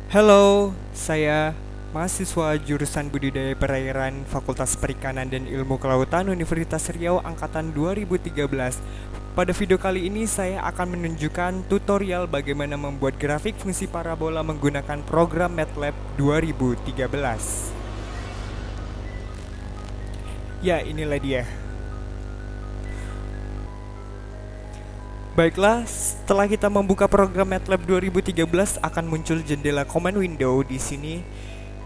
Halo, saya mahasiswa jurusan Budidaya Perairan Fakultas Perikanan dan Ilmu Kelautan Universitas Riau Angkatan 2013. Pada video kali ini saya akan menunjukkan tutorial bagaimana membuat grafik fungsi parabola menggunakan program MATLAB 2013. Ya, inilah dia. Baiklah, setelah kita membuka program MATLAB 2013 akan muncul jendela command window. Di sini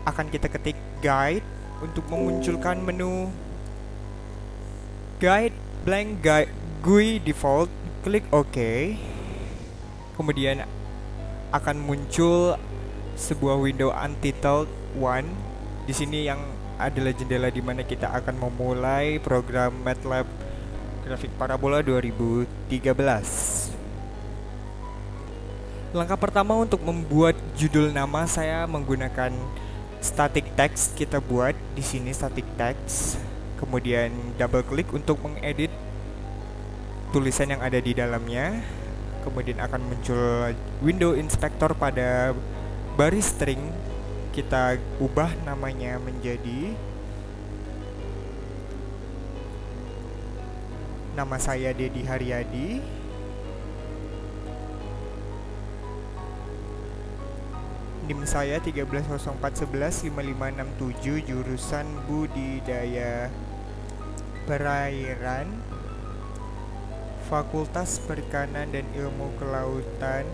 akan kita ketik guide untuk memunculkan menu guide blank guide GUI default. Klik OK. Kemudian akan muncul sebuah window untitled one. Di sini yang adalah jendela di mana kita akan memulai program MATLAB grafik parabola 2013. Langkah pertama untuk membuat judul nama saya menggunakan static text. Kita buat di sini static text. Kemudian double klik untuk mengedit tulisan yang ada di dalamnya. Kemudian akan muncul window inspector pada baris string. Kita ubah namanya menjadi nama saya Dedi Haryadi. NIM saya 1304115567, jurusan Budidaya Perairan Fakultas Perikanan dan Ilmu Kelautan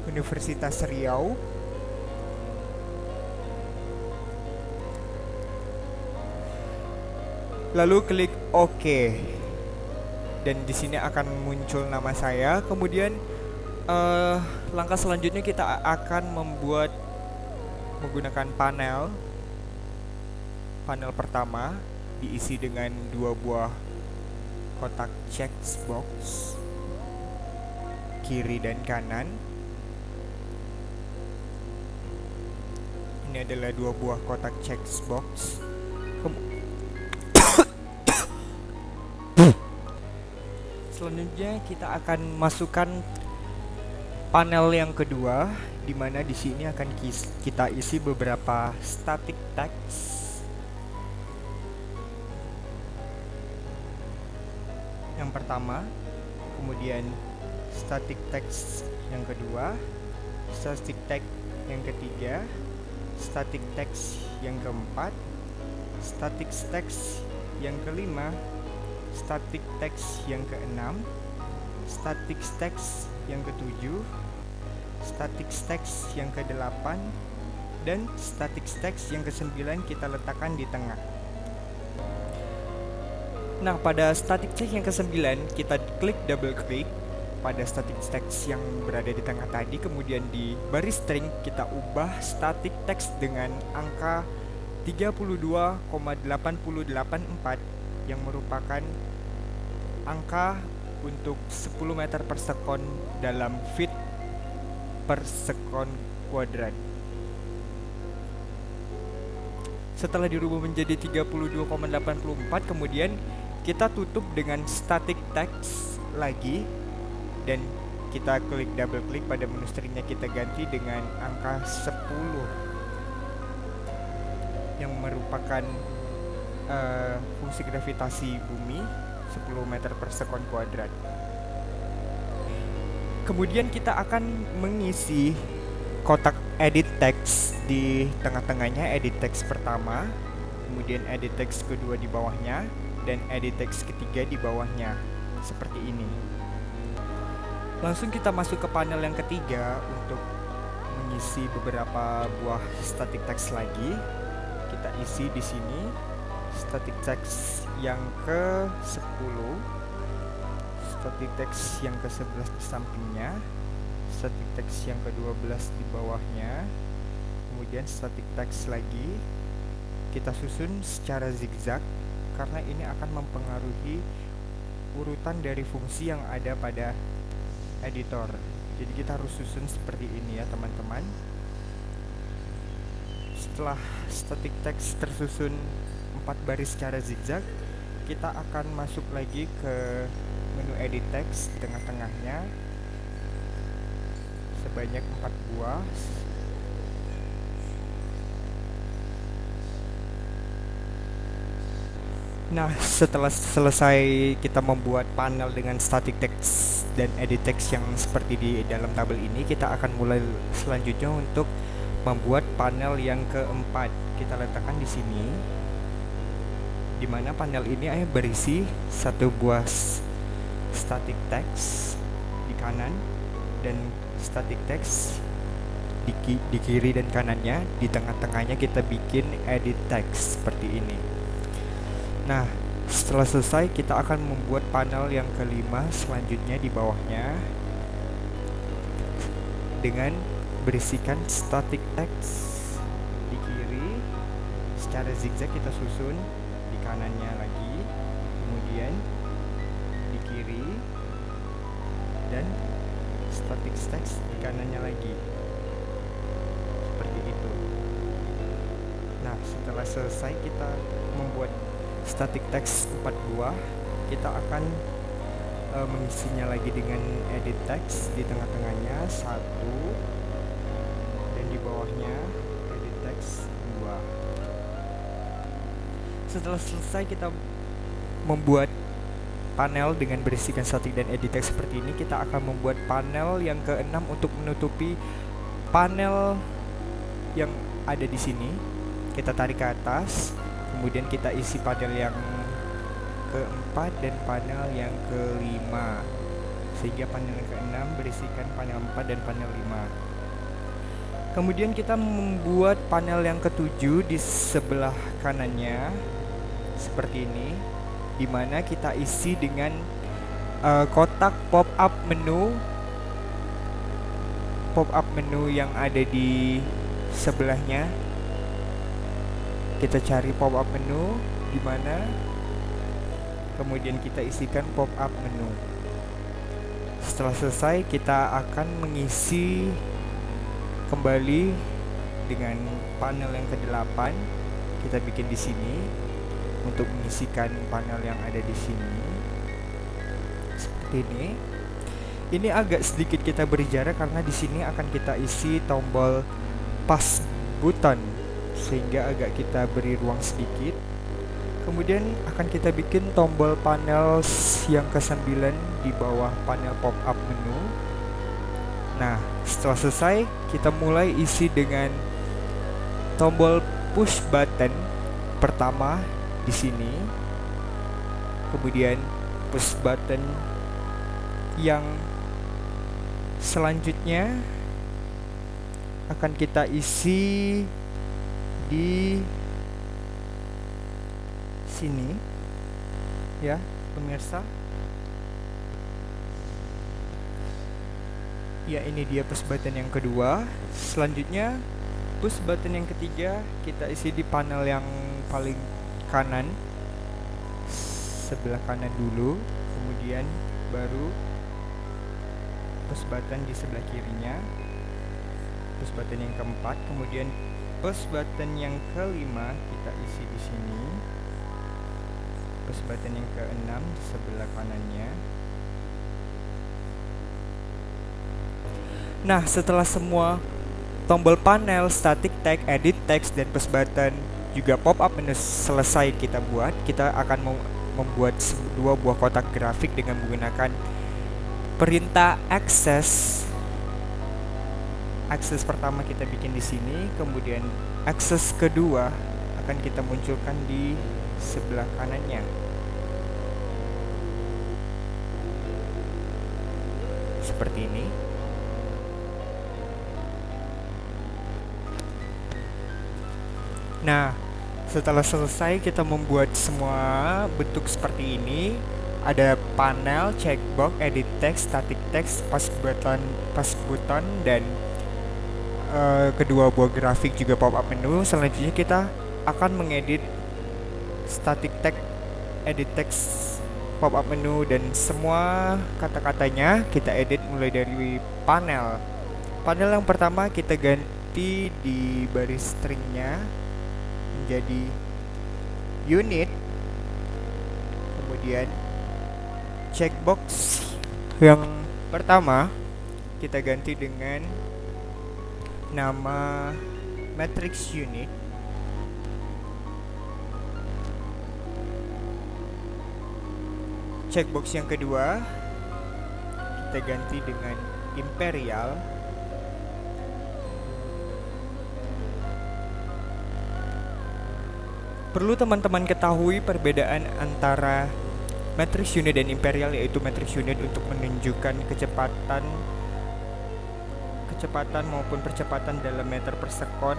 Universitas Riau. Lalu klik OK. Dan di sini akan muncul nama saya. Kemudian langkah selanjutnya kita akan membuat menggunakan panel. Panel pertama diisi dengan dua buah kotak checkbox kiri dan kanan. Ini adalah dua buah kotak checkbox. Selanjutnya kita akan masukkan panel yang kedua, di mana di sini akan kita isi beberapa static text. Yang pertama, kemudian static text yang kedua, static text yang ketiga, static text yang keempat, static text yang kelima, static text yang keenam, static text yang ketujuh, static text yang kedelapan, dan static text yang kesembilan kita letakkan di tengah. Nah, pada static text yang kesembilan kita klik double klik pada static text yang berada di tengah tadi. Kemudian di baris string kita ubah static text dengan angka 32,8084 yang merupakan angka untuk 10 meter per sekon dalam feet per sekon kuadrat. Setelah dirubah menjadi 32,84, kemudian kita tutup dengan static text lagi dan kita klik double klik pada menu stringnya, kita ganti dengan angka 10 yang merupakan fungsi gravitasi bumi 10 meter per sekon kuadrat. Kemudian kita akan mengisi kotak edit text di tengah-tengahnya, edit text pertama, kemudian edit text kedua di bawahnya, dan edit text ketiga di bawahnya, seperti ini. Langsung kita masuk ke panel yang ketiga untuk mengisi beberapa buah static text lagi. Kita isi di sini static text yang ke-10, static text yang ke-11 di sampingnya, static text yang ke-12 di bawahnya, kemudian static text lagi. Kita susun secara zigzag karena ini akan mempengaruhi urutan dari fungsi yang ada pada editor. Jadi kita harus susun seperti ini ya teman-teman. Setelah static text tersusun 4 baris secara zigzag, kita akan masuk lagi ke menu edit text di tengah-tengahnya. sebanyak 4 buah. Nah, setelah selesai kita membuat panel dengan static text dan edit text yang seperti di dalam tabel ini, kita akan mulai selanjutnya untuk membuat panel yang keempat. Kita letakkan di sini, di mana panel ini berisi satu buah static text di kanan dan static text di kiri dan kanannya. Di tengah-tengahnya kita bikin edit text seperti ini. Nah, setelah selesai kita akan membuat panel yang kelima selanjutnya di bawahnya dengan berisikan static text di kiri secara zigzag. Kita susun di kanannya lagi, kemudian di kiri, dan static text di kanannya lagi, seperti itu. Nah, setelah selesai kita membuat static text 4 buah, kita akan mengisinya lagi dengan edit text di tengah-tengahnya 1, dan di bawahnya edit text 2. Setelah selesai kita membuat panel dengan berisikan static dan edit text seperti ini, kita akan membuat panel yang ke-6 untuk menutupi panel yang ada di sini. Kita tarik ke atas, kemudian kita isi panel yang keempat dan panel yang kelima, sehingga panel yang ke-6 berisikan panel 4 dan panel 5. Kemudian kita membuat panel yang ke-7 di sebelah kanannya seperti ini, dimana kita isi dengan kotak pop-up menu yang ada di sebelahnya. Kita cari pop-up menu di mana, kemudian kita isikan pop-up menu. Setelah selesai, kita akan mengisi kembali dengan panel yang ke-8. Kita bikin di sini untuk mengisikan panel yang ada di sini. Seperti ini. Ini agak sedikit kita beri jarak karena di sini akan kita isi tombol pas button, sehingga agak kita beri ruang sedikit. Kemudian akan kita bikin tombol panel yang ke-9 di bawah panel pop-up menu. Nah, setelah selesai kita mulai isi dengan tombol push button pertama di sini. Kemudian push button yang selanjutnya akan kita isi di sini, ya pemirsa. Ya, ini dia push button yang kedua. Selanjutnya push button yang ketiga kita isi di panel yang paling kanan, sebelah kanan dulu, kemudian baru push button di sebelah kirinya, push button yang keempat, kemudian push button yang kelima kita isi di sini, push button yang keenam di sebelah kanannya. Nah, setelah semua tombol panel, static text, edit text, dan push button juga pop up menu selesai kita buat, kita akan membuat 2 buah kotak grafik dengan menggunakan perintah access. Akses pertama kita bikin di sini, kemudian akses kedua akan kita munculkan di sebelah kanannya. Seperti ini. Nah, setelah selesai kita membuat semua bentuk seperti ini, ada panel, checkbox, edit text, static text, pas button, dan kedua buah grafik juga pop-up menu. Selanjutnya kita akan mengedit static text, edit text, pop-up menu, dan semua kata-katanya kita edit mulai dari panel. Panel yang pertama kita ganti di baris stringnya menjadi unit. Kemudian checkbox yang pertama kita ganti dengan nama matrix unit. Checkbox yang kedua kita ganti dengan imperial. Perlu teman-teman ketahui perbedaan antara matrix unit dan imperial, yaitu matrix unit untuk menunjukkan kecepatan maupun percepatan dalam meter per sekon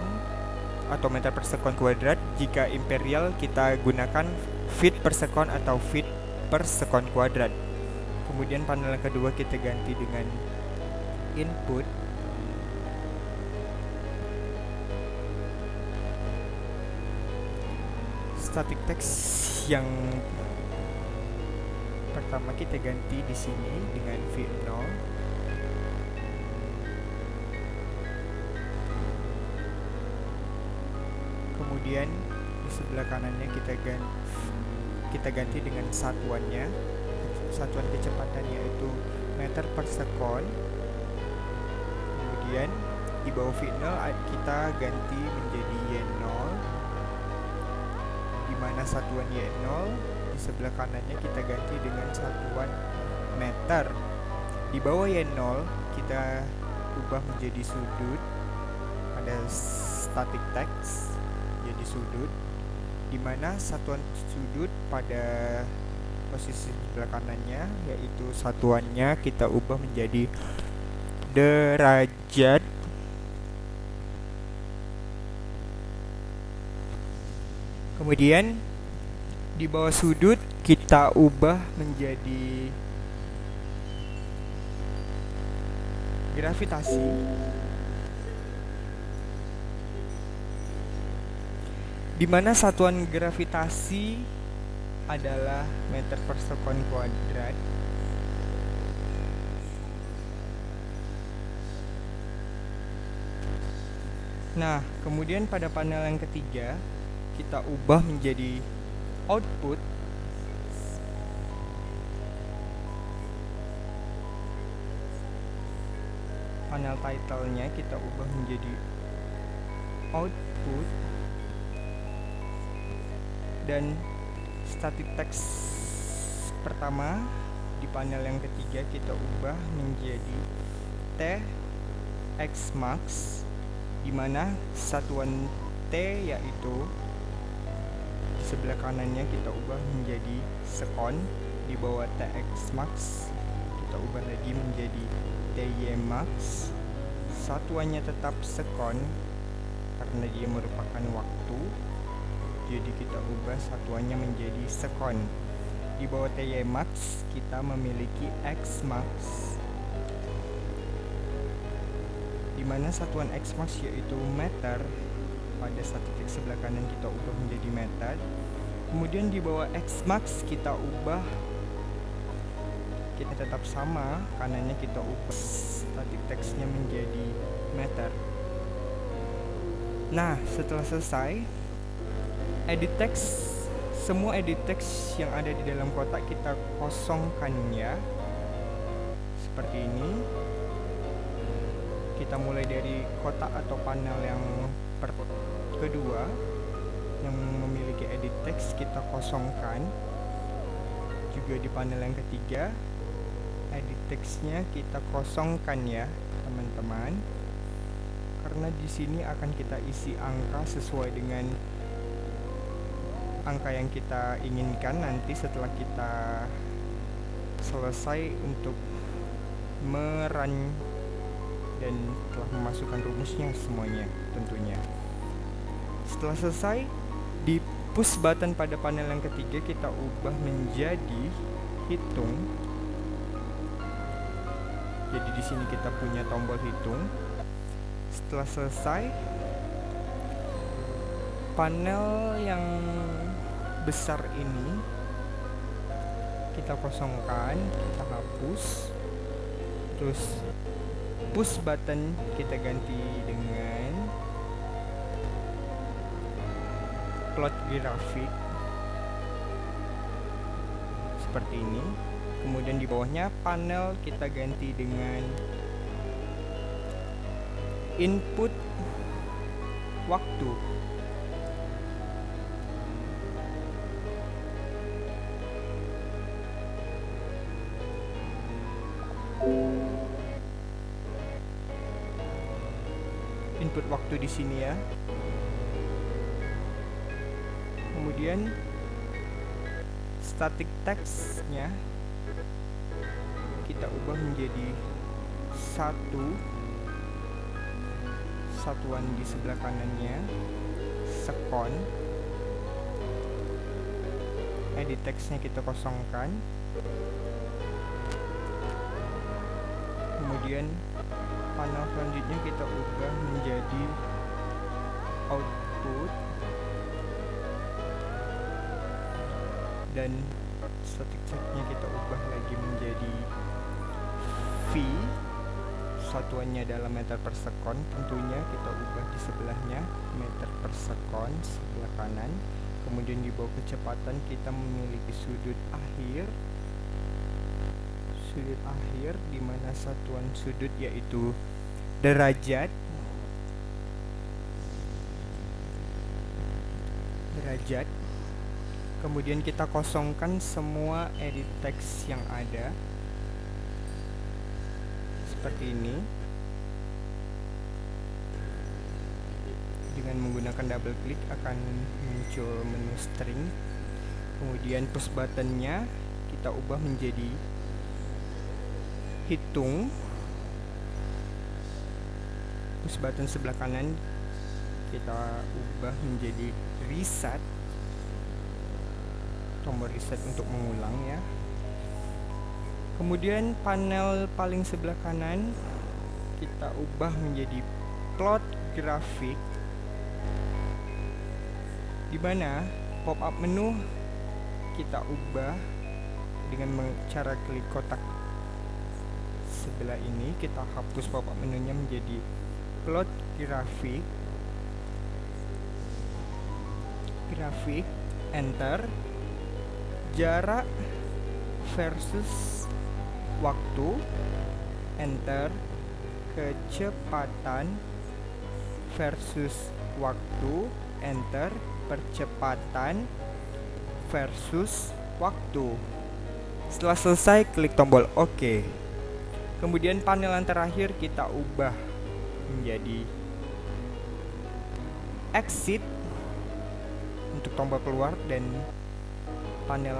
atau meter per sekon kuadrat. Jika imperial kita gunakan feet per sekon atau feet per sekon kuadrat. Kemudian panel yang kedua kita ganti dengan input. Static text yang pertama kita ganti di sini dengan V0. Kemudian di sebelah kanannya kita ganti dengan satuannya. Satuan kecepatannya yaitu meter per sekon. Kemudian di bawah V0 kita ganti menjadi Y0, di mana satuan Y0 di sebelah kanannya kita ganti dengan satuan meter. Di bawah Y0 kita ubah menjadi sudut pada static text, jadi sudut, di mana satuan sudut pada posisi sebelah kanannya yaitu satuannya kita ubah menjadi derajat. Kemudian di bawah sudut kita ubah menjadi gravitasi, di mana satuan gravitasi adalah meter per sekon kuadrat. Nah, kemudian pada panel yang ketiga kita ubah menjadi output. Panel title-nya kita ubah menjadi output, dan static text pertama di panel yang ketiga kita ubah menjadi Txmax, di mana satuan T yaitu di sebelah kanannya kita ubah menjadi sekon. Di bawah Txmax kita ubah lagi menjadi Tymax. Satuannya tetap sekon karena dia merupakan waktu, jadi kita ubah satuannya menjadi sekon. Di bawah Tymax kita memiliki Xmax, di mana satuan Xmax yaitu meter. Pada static text sebelah kanan kita ubah menjadi meter. Kemudian di bawah Xmax kita tetap sama, kanannya kita ubah static textnya menjadi meter. Nah, setelah selesai edit text, semua edit text yang ada di dalam kotak kita kosongkan ya, seperti ini. Kita mulai dari kotak atau panel yang kedua yang memiliki edit text kita kosongkan. Juga di panel yang ketiga edit textnya kita kosongkan ya teman-teman, karena di sini akan kita isi angka sesuai dengan angka yang kita inginkan nanti setelah kita selesai untuk merun dan telah memasukkan rumusnya semuanya tentunya. Setelah selesai, di push button pada panel yang ketiga kita ubah menjadi hitung. Jadi di sini kita punya tombol hitung. Setelah selesai, panel yang besar ini kita kosongkan, kita hapus. Terus push button kita ganti dengan plot grafik seperti ini. Kemudian di bawahnya panel kita ganti dengan input waktu. Input waktu di sini ya. Kemudian static text-nya kita ubah menjadi satuan di sebelah kanannya second. Edit text-nya kita kosongkan. Kemudian panel selanjutnya kita ubah menjadi output, dan static text-nya kita ubah lagi menjadi V, satuannya dalam meter per second. Tentunya kita ubah di sebelahnya meter per second sebelah kanan. Kemudian di bawah kecepatan kita memiliki sudut akhir di mana satuan sudut yaitu derajat. Kemudian kita kosongkan semua edit text yang ada seperti ini. Dengan menggunakan double klik akan muncul menu string. Kemudian push buttonnya kita ubah menjadi hitung. Push button sebelah kanan kita ubah menjadi reset, tombol reset untuk mengulang ya. Kemudian panel paling sebelah kanan kita ubah menjadi plot grafik, di mana pop-up menu kita ubah dengan cara klik kotak sebelah ini. Kita hapus pop-up menunya menjadi plot grafik, enter. Jarak versus waktu, enter. Kecepatan versus waktu, enter. Percepatan versus waktu. Setelah selesai, klik tombol OK. Kemudian panel yang terakhir kita ubah menjadi exit untuk tombol keluar, dan panel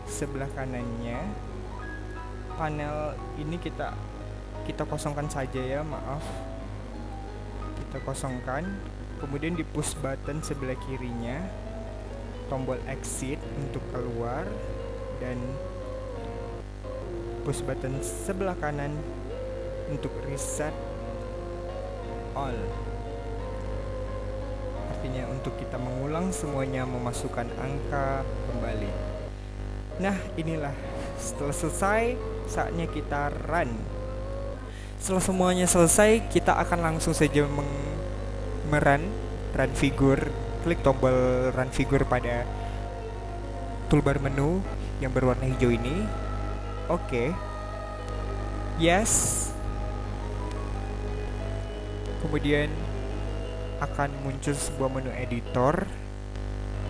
sebelah kanannya, panel ini kita kosongkan saja ya, maaf. Kita kosongkan. Kemudian di push button sebelah kirinya tombol exit untuk keluar, dan push button sebelah kanan untuk reset all. Artinya untuk kita mengulang semuanya, memasukkan angka kembali. Nah, inilah setelah selesai, saatnya kita run. Setelah semuanya selesai, kita akan langsung saja run figure. Klik tombol run figure pada toolbar menu yang berwarna hijau ini. Oke. Yes. Kemudian akan muncul sebuah menu editor.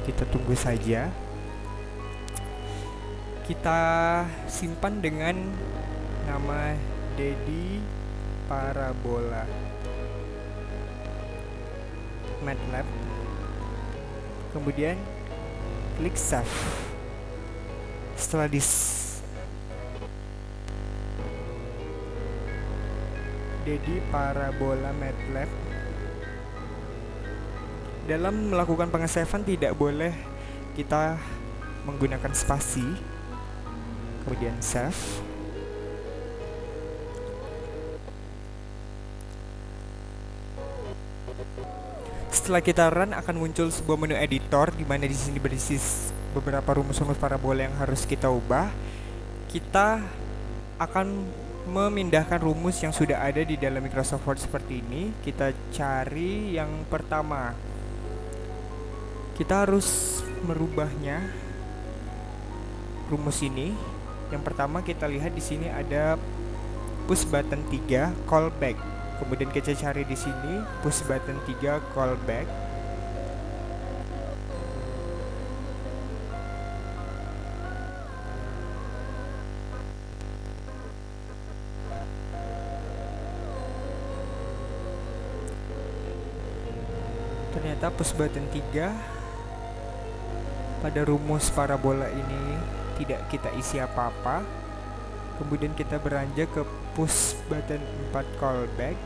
Kita tunggu saja. Kita simpan dengan nama Dedi Parabola MATLAB. Kemudian klik save. Setelah Dedi Parabola MATLAB, dalam melakukan pengesavean tidak boleh kita menggunakan spasi. Kemudian save. Setelah kita run akan muncul sebuah menu editor, di mana di sini berisi beberapa rumus-rumus parabola yang harus kita ubah. Kita akan memindahkan rumus yang sudah ada di dalam Microsoft Word seperti ini. Kita cari yang pertama. Kita harus merubahnya, rumus ini. Yang pertama kita lihat di sini ada push button 3 callback. Kemudian kita cari di sini push button 3 callback. Ternyata push button 3 pada rumus parabola ini tidak kita isi apa-apa. Kemudian kita beranjak ke push button 4 callback,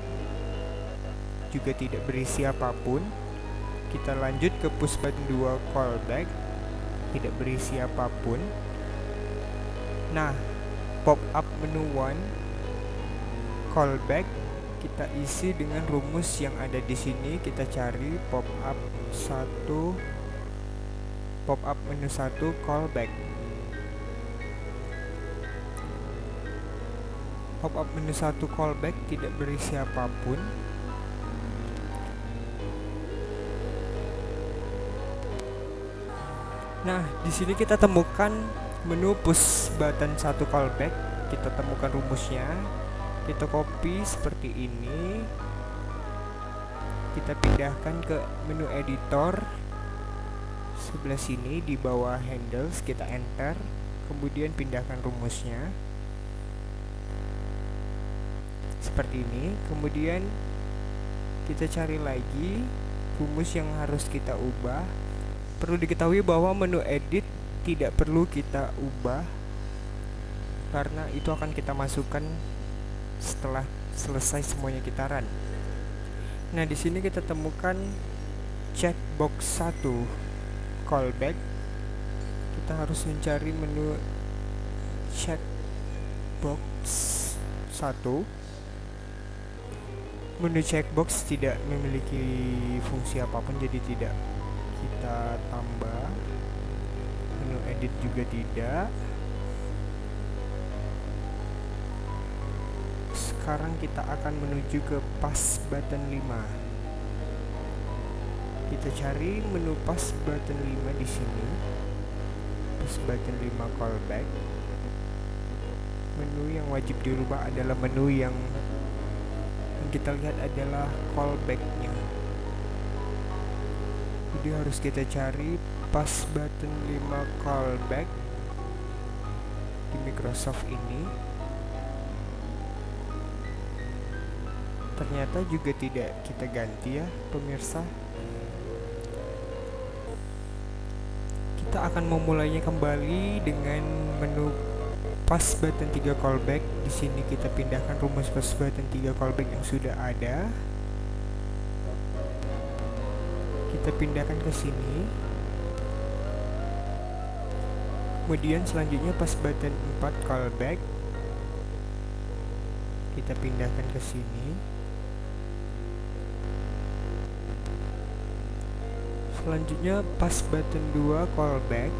juga tidak berisi apapun. Kita lanjut ke push button 2 callback, tidak berisi apapun. Nah, pop up menu 1 callback kita isi dengan rumus yang ada di sini. Kita cari pop up menu 1 callback. Pop up menu 1 callback tidak berisi apapun. Nah, di sini kita temukan menu push button 1 callback. Kita temukan rumusnya. Kita copy seperti ini. Kita pindahkan ke menu editor sebelah sini di bawah handles, kita enter. Kemudian pindahkan rumusnya seperti ini. Kemudian kita cari lagi rumus yang harus kita ubah. Perlu diketahui bahwa menu edit tidak perlu kita ubah karena itu akan kita masukkan setelah selesai semuanya kita run. Nah, di sini kita temukan checkbox 1 callback. Kita harus mencari menu checkbox 1. Menu checkbox tidak memiliki fungsi apapun, jadi tidak kita tambah. Menu edit juga tidak. Sekarang kita akan menuju ke pass button 5. Kita cari menu pass button 5 di sini. Pass button 5 callback. Menu yang wajib dirubah adalah menu yang kita lihat adalah callback-nya. Jadi harus kita cari pass button 5 callback di Microsoft ini. Ternyata juga tidak kita ganti ya pemirsa. Kita akan memulainya kembali dengan menu pass button 3 callback. Di sini kita pindahkan rumus pass button 3 callback yang sudah ada. Kita pindahkan ke sini. Kemudian selanjutnya pass button 4 callback. Kita pindahkan ke sini. Selanjutnya pass button 2 callback.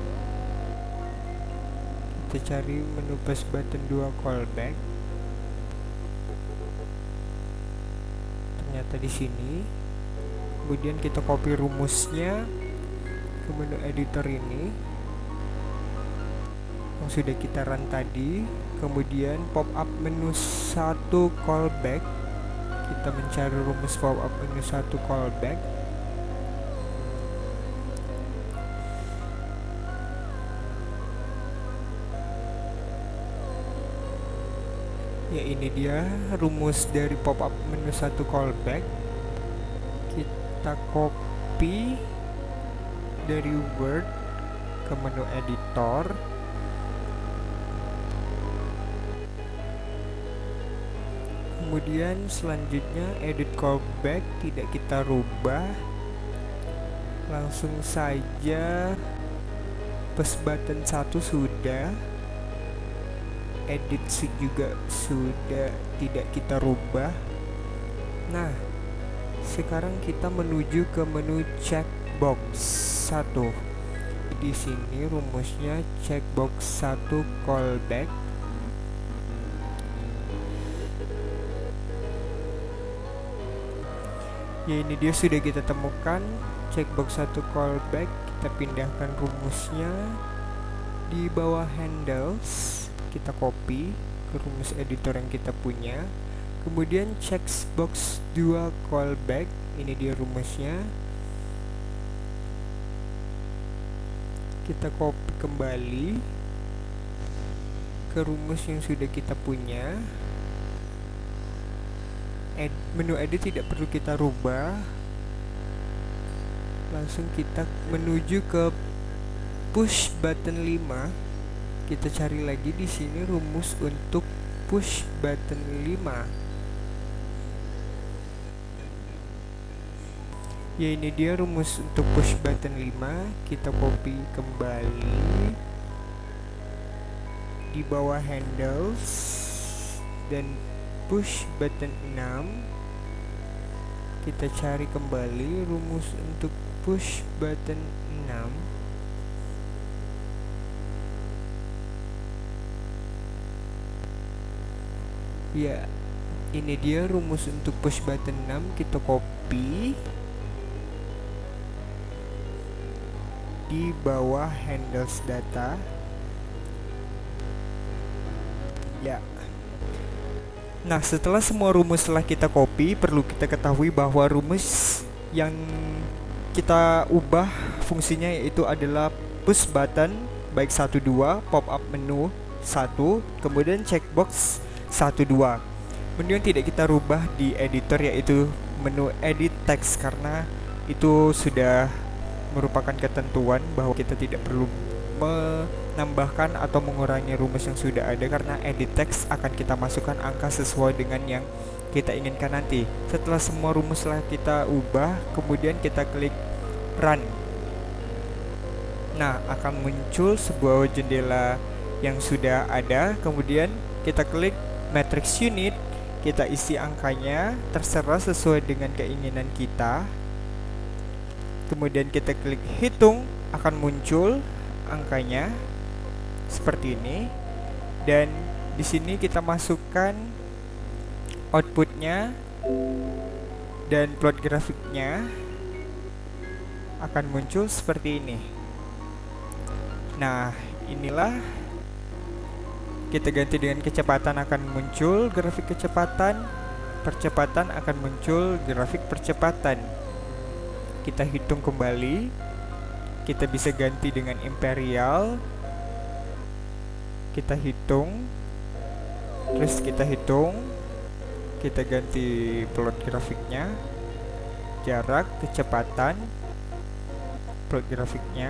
Kita cari menu pass button 2 callback. Ternyata di sini. Kemudian kita copy rumusnya ke menu editor ini yang sudah kita run tadi. Kemudian pop up menu 1 callback. Kita mencari rumus pop up menu 1 callback. Ya, ini dia rumus dari pop up menu 1 callback. Kita copy dari Word ke menu editor. Kemudian selanjutnya edit callback tidak kita rubah. Langsung saja pass button 1 sudah. Edit juga sudah tidak kita rubah. Nah, sekarang kita menuju ke menu checkbox 1. Di sini rumusnya checkbox 1 callback. Ya, ini dia sudah kita temukan checkbox 1 callback. Kita pindahkan rumusnya di bawah handles. Kita copy ke rumus editor yang kita punya. Kemudian checkbox 2 callback, ini dia rumusnya. Kita copy kembali ke rumus yang sudah kita punya. Menu edit tidak perlu kita rubah. Langsung kita menuju ke push button 5. Kita cari lagi di sini rumus untuk push button 5. Ya, ini dia rumus untuk push button 5. Kita copy kembali di bawah handles dan push button 6. Kita cari kembali rumus untuk push button 6. Ya, ini dia rumus untuk push button 6. Kita copy di bawah handles data. Ya. Nah, setelah semua rumus telah kita copy, perlu kita ketahui bahwa rumus yang kita ubah fungsinya yaitu adalah push button baik 1 2, pop up menu 1, kemudian checkbox 1 2. Menu yang tidak kita rubah di editor yaitu menu edit text, karena itu sudah merupakan ketentuan bahwa kita tidak perlu menambahkan atau mengurangi rumus yang sudah ada, karena edit text akan kita masukkan angka sesuai dengan yang kita inginkan nanti. Setelah semua rumus telah kita ubah, kemudian kita klik run. Nah, akan muncul sebuah jendela yang sudah ada. Kemudian kita klik matrix unit, kita isi angkanya terserah sesuai dengan keinginan kita. Kemudian kita klik hitung, akan muncul angkanya seperti ini. Dan di sini kita masukkan outputnya dan plot grafiknya akan muncul seperti ini. Nah, inilah kita ganti dengan kecepatan, akan muncul grafik kecepatan, percepatan akan muncul grafik percepatan. Kita hitung kembali, kita bisa ganti dengan imperial. Kita hitung, terus kita hitung, kita ganti plot grafiknya, jarak, kecepatan, plot grafiknya.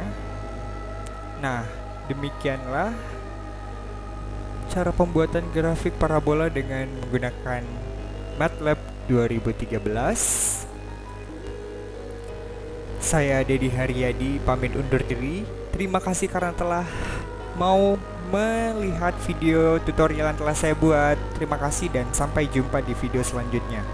Nah, demikianlah cara pembuatan grafik parabola dengan menggunakan MATLAB 2013. Saya Dedi Haryadi pamit undur diri. Terima kasih karena telah mau melihat video tutorial yang telah saya buat. Terima kasih dan sampai jumpa di video selanjutnya.